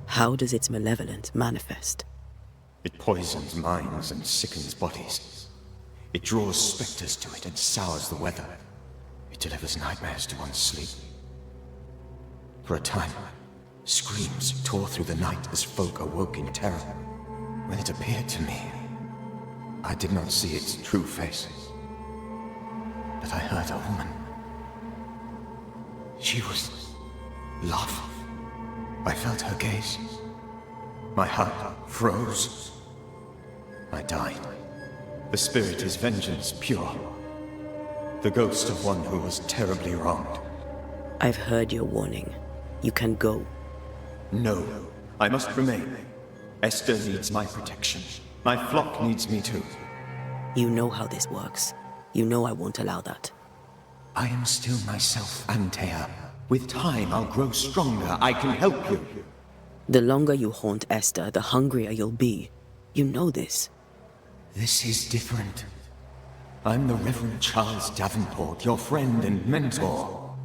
S4: How does its malevolence manifest?
S5: It poisons minds and sickens bodies. It draws specters to it and sours the weather. It delivers nightmares to one's sleep. For a time, screams tore through the night as folk awoke in terror. When it appeared to me, I did not see its true face. But I heard a woman. She was love. I felt her gaze. My heart froze. I died. The spirit is vengeance pure. The ghost of one who was terribly wronged.
S4: I've heard your warning. You can go.
S5: No, I must remain. Esther needs my protection. My flock needs me too.
S4: You know how this works. You know I won't allow that.
S5: I am still myself, Antea. With time, I'll grow stronger. I can help you.
S4: The longer you haunt Esther, the hungrier you'll be. You know this.
S5: This is different. I'm the Reverend Charles Davenport, your friend and mentor.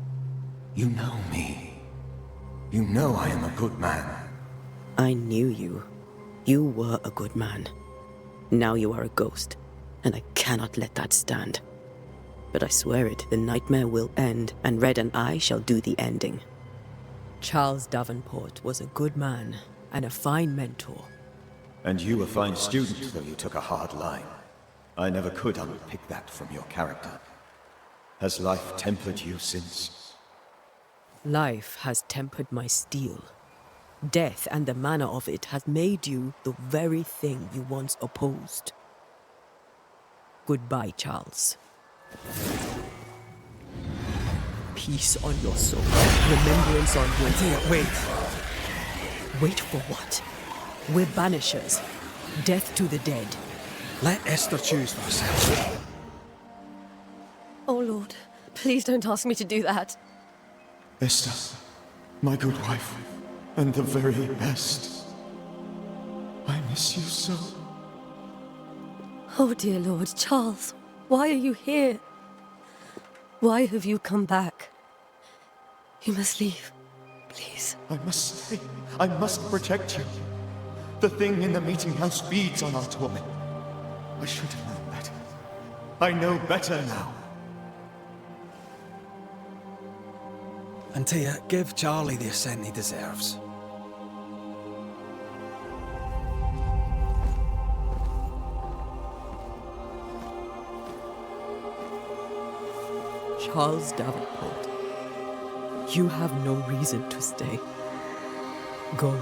S5: You know me. You know I am a good man.
S4: I knew you. You were a good man. Now you are a ghost, and I cannot let that stand. But I swear it, the nightmare will end, and Red and I shall do the ending. Charles Davenport was a good man, and a fine mentor.
S5: And you a fine student, though you took a hard line. I never could unpick that from your character. Has life tempered you since?
S4: Life has tempered my steel. Death and the manner of it has made you the very thing you once opposed. Goodbye, Charles. Peace on your soul. Remembrance on your soul.
S3: Wait.
S4: Wait for what? We're banishers. Death to the dead.
S3: Let Esther choose for herself.
S11: Oh, Lord, please don't ask me to do that.
S5: Esther, my good wife, and the very best. I miss you so.
S11: Oh, dear Lord, Charles, why are you here? Why have you come back? You must leave.
S10: Please.
S14: I must stay. I must protect you. The thing in the meeting house feeds on our torment. I should have known better. I know better now.
S3: And Tia, give Charlie the ascent he deserves.
S4: Charles Davenport, you have no reason to stay. Go.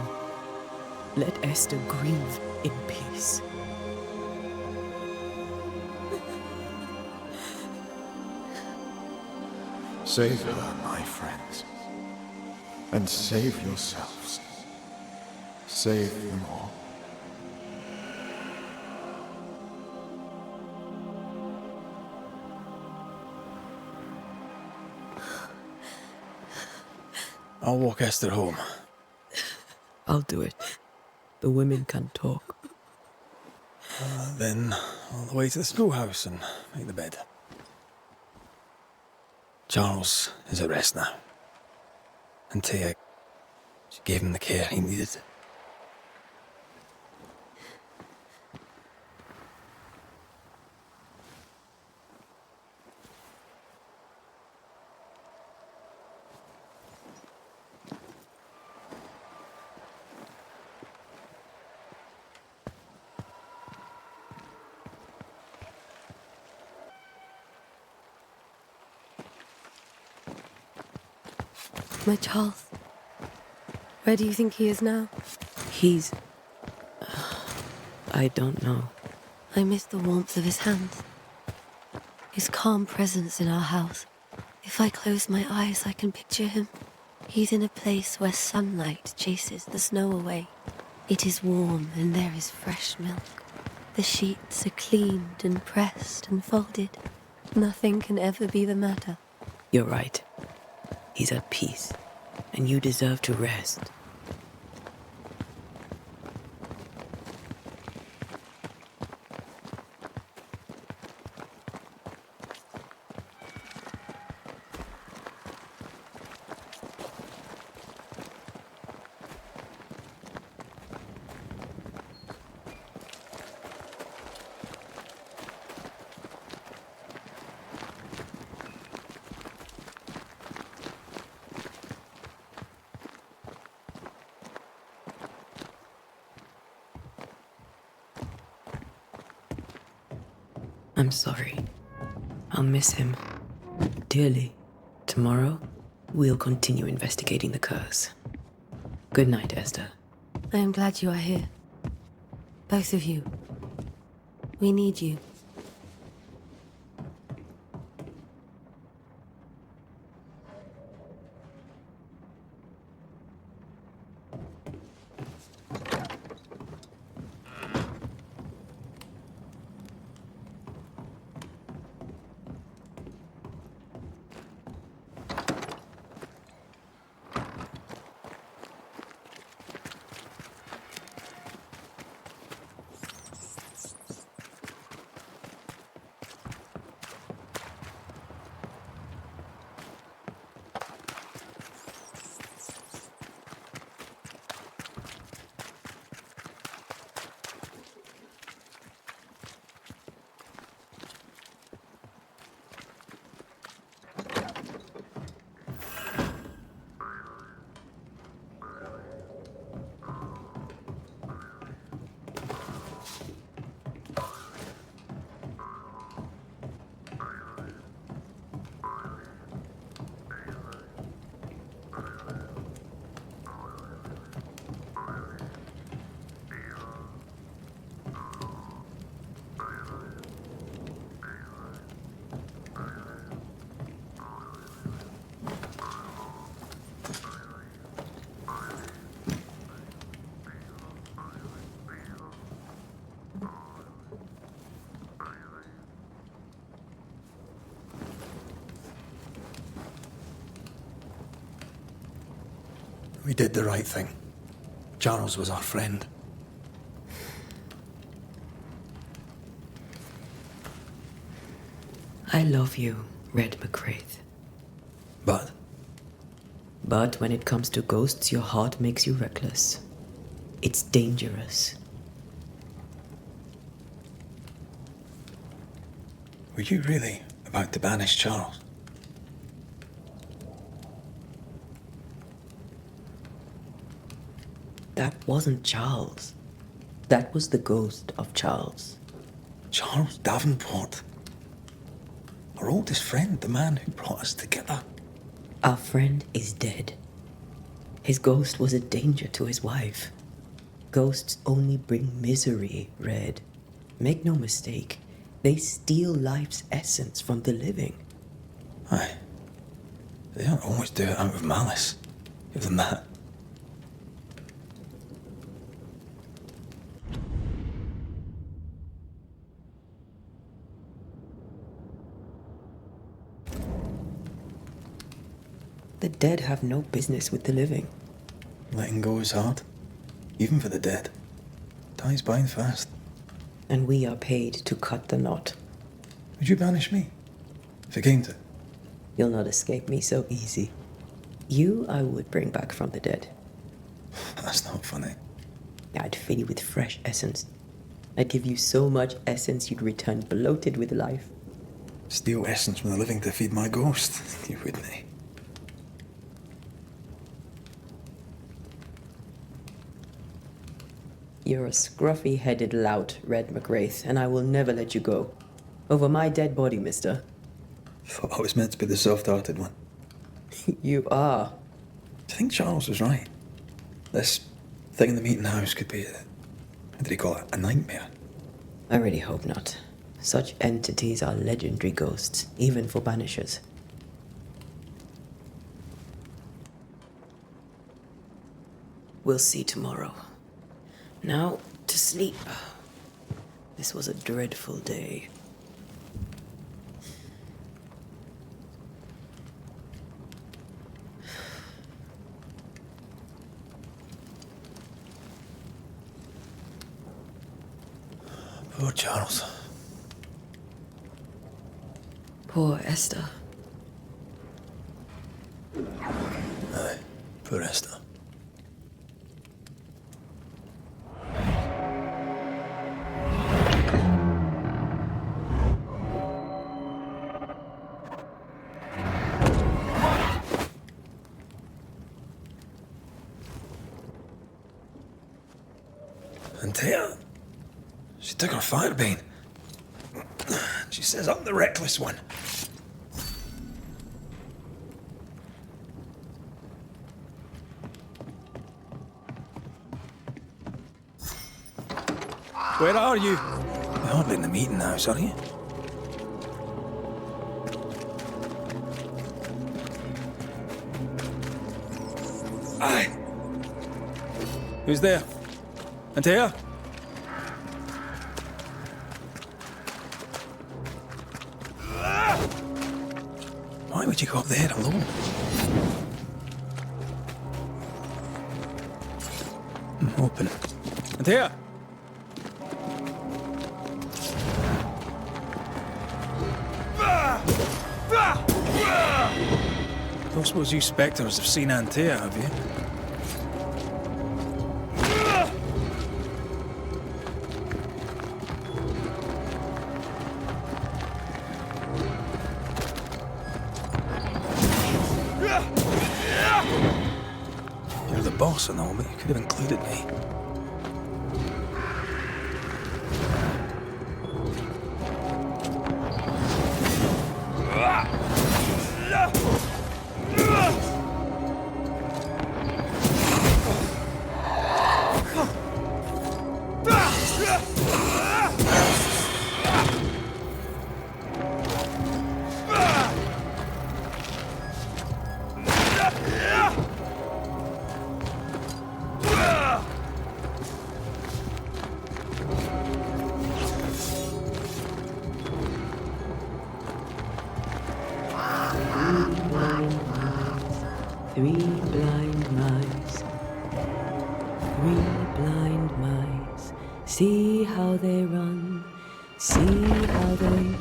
S4: Let Esther grieve in peace.
S5: Save her, my friends. And save yourselves. Save them all.
S3: I'll walk Esther home.
S4: I'll do it. The women can talk.
S3: Then all the way to the schoolhouse and make the bed. Charles is at rest now. And Tia, she gave him the care he needed.
S10: My Charles. Where do you think he is now?
S4: He's... I don't know.
S10: I miss the warmth of his hands. His calm presence in our house. If I close my eyes, I can picture him. He's in a place where sunlight chases the snow away. It is warm and there is fresh milk. The sheets are cleaned and pressed and folded. Nothing can ever be the matter.
S4: You're right. He's at peace, and you deserve to rest. I'm sorry. I'll miss him dearly. Tomorrow, we'll continue investigating the curse. Good night, Esther.
S10: I am glad you are here. Both of you. We need you.
S3: We did the right thing. Charles was our friend.
S4: I love you, Red McCraith.
S3: But
S4: But when it comes to ghosts, your heart makes you reckless. It's dangerous.
S3: Were you really about to banish Charles?
S4: That wasn't Charles. That was the ghost of Charles.
S3: Charles Davenport? Our oldest friend, the man who brought us together.
S4: Our friend is dead. His ghost was a danger to his wife. Ghosts only bring misery, Red. Make no mistake, they steal life's essence from the living.
S3: Aye. They don't always do it out of malice. Give them that.
S4: The dead have no business with the living.
S3: Letting go is hard. Even for the dead. Time's bind fast.
S4: And we are paid to cut the knot.
S3: Would you banish me? If it came to?
S4: You'll not escape me so easy. You I would bring back from the dead.
S3: That's not funny.
S4: I'd fill you with fresh essence. I'd give you so much essence you'd return bloated with life.
S3: Steal essence from the living to feed my ghost? You wouldn't.
S4: You're a scruffy-headed lout, Red McWraith, and I will never let you go. Over my dead body, mister.
S3: Thought I was meant to be the soft-hearted one.
S4: You are.
S3: Do you think Charles was right? This thing in the meeting house could be what did he call it? A nightmare?
S4: I really hope not. Such entities are legendary ghosts, even for Banishers. We'll see tomorrow. Now, to sleep. This was a dreadful day.
S3: Poor Charles.
S4: Poor Esther.
S3: Aye, poor Esther. Antea, she took her firebane. She says I'm the reckless one. Where are you? You're hardly in the meeting house, are you? Aye. Who's there? Antea? Why would you go up there alone? Open. Antea? Don't suppose you spectres have seen Antea, have you? You're the boss and all, but you could have included me.
S4: Three blind mice. Three blind mice. See how they run. See how they...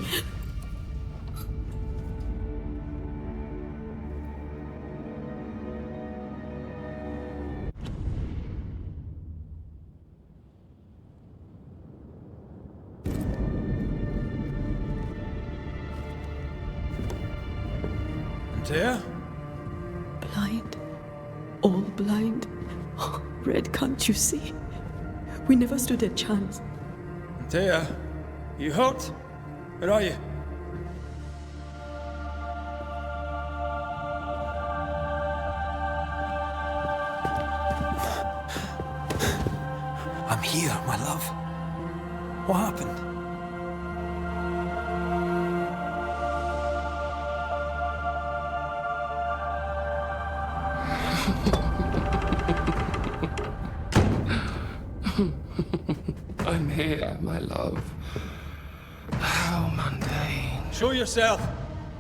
S3: Antea?
S4: Blind. All blind. Oh, Red, can't you see? We never stood a chance.
S3: Antea, you hurt? Where are you? I'm here, my love. What happened?
S15: I'm here, my love. How mundane.
S3: Show yourself!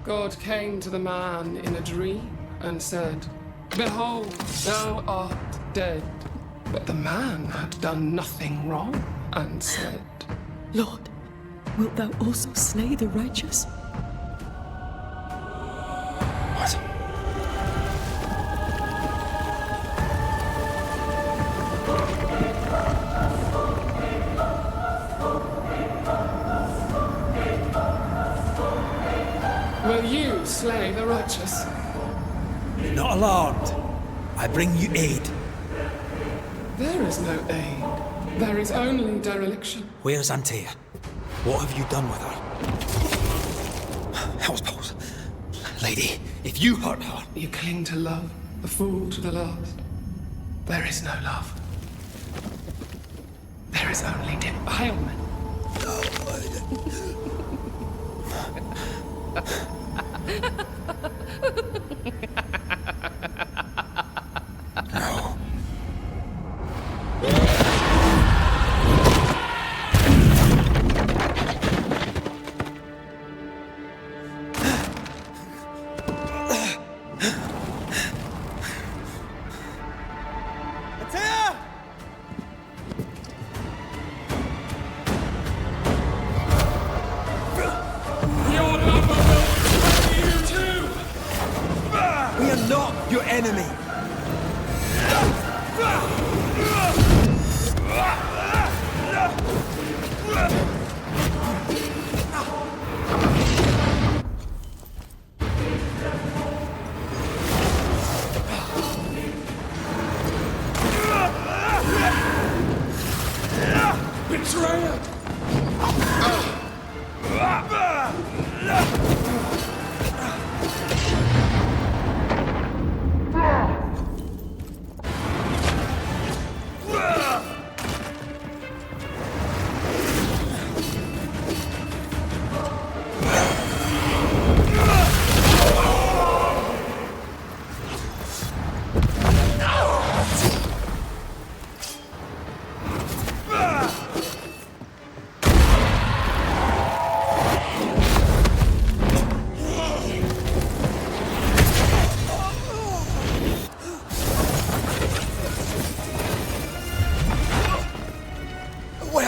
S15: God came to the man in a dream and said, "Behold, thou art dead." But the man had done nothing wrong and said,
S4: Lord, wilt thou also slay the righteous?
S3: What?
S15: "Will you slay the righteous?"
S3: Be not alarmed. I bring you aid.
S15: There is no aid. There is only dereliction.
S3: Where's Antea? What have you done with her? Hellsballs. Lady, if you hurt her...
S15: You cling to love, a fool to the last. There is no love. There is only defilement.
S3: No.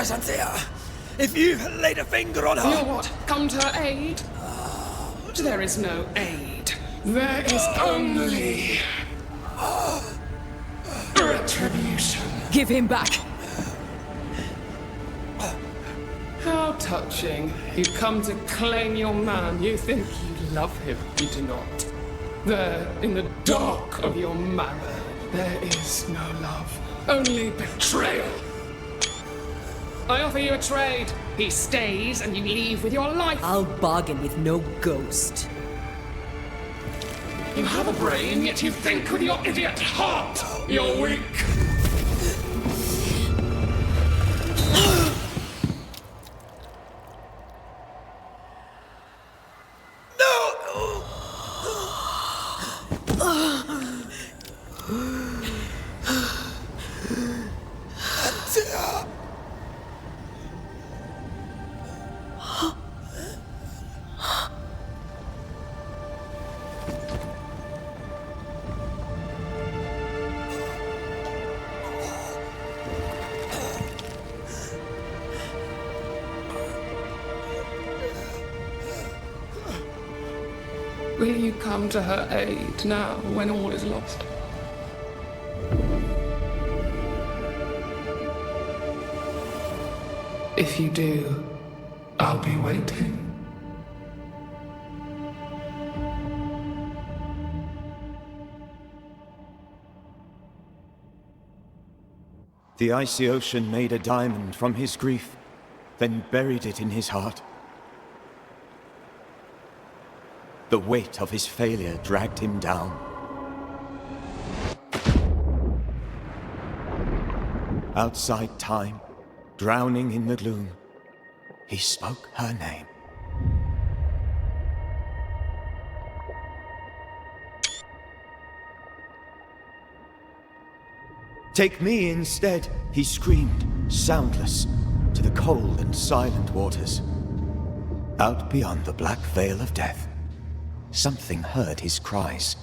S3: Antea, if you laid a finger on her...
S15: You what? Come to her aid? There is no aid. There is only... retribution.
S4: Give him back!
S15: How touching. You come to claim your man. You think you love him. You do not. There, in the dark of your marrow, there is no love. Only betrayal. I offer you a trade. He stays and you leave with your life.
S4: I'll bargain with no ghost.
S15: You have a brain, yet you think with your idiot heart. You're weak. Will you come to her aid now, when all is lost? If you do, I'll be waiting.
S5: The icy ocean made a diamond from his grief, then buried it in his heart. The weight of his failure dragged him down. Outside time, drowning in the gloom, he spoke her name. Take me instead, he screamed, soundless, to the cold and silent waters. Out beyond the black veil of death, something heard his cries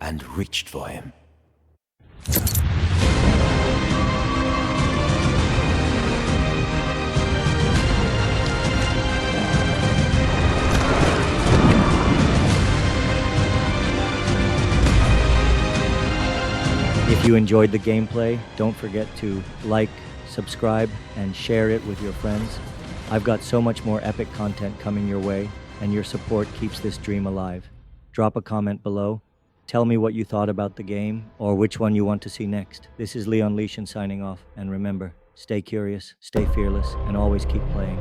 S5: and reached for him.
S1: If you enjoyed the gameplay, don't forget to like, subscribe, and share it with your friends. I've got so much more epic content coming your way, and your support keeps this dream alive. Drop a comment below. Tell me what you thought about the game, or which one you want to see next. This is LeonLeeshan signing off, and remember, stay curious, stay fearless, and always keep playing.